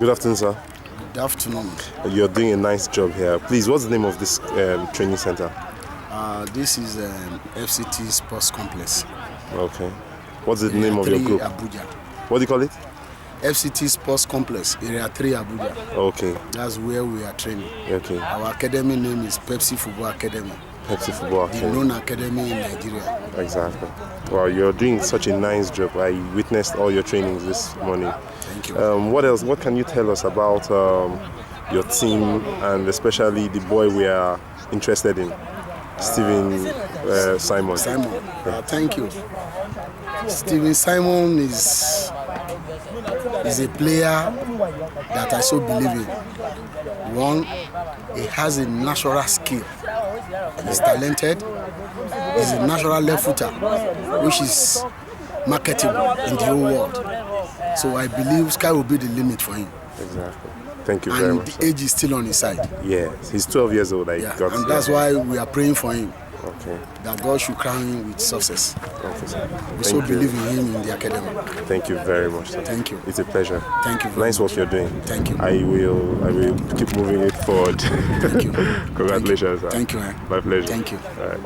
Good afternoon, sir. Good afternoon. You're doing a nice job here. Please, what's the name of this training center? This is FCT Sports Complex. Okay. What's the name of your group? Abuja. What do you call it? FCT Sports Complex, Area 3 Abuja. Okay. That's where we are training. Okay. Our academy name is Pepsi Football Academy. Pepsi Football The Academy. known academy in Nigeria. Exactly. Well, you're doing such a nice job. I witnessed all your trainings this morning. Thank you. What else? What can you tell us about your team and especially the boy we are interested in, Steven Simon? Simon, thank you. Steven Simon is a player that I so believe in. One, he has a natural skill. He's talented. He's a natural left footer, which is marketable in the whole world. So I believe sky will be the limit for him. Exactly. Thank you very much. And the age is still on his side. Yes, he's 12 years old. And that's why we are praying for him. Okay. That God should crown him with success. Okay, sir. We so believe in him in the academy. Thank you very much, sir. Thank you. It's a pleasure. Thank you. Nice work you're doing. Thank you. I will keep moving it forward. Thank you. Congratulations, Thank you. Sir. My pleasure. Thank you. All right.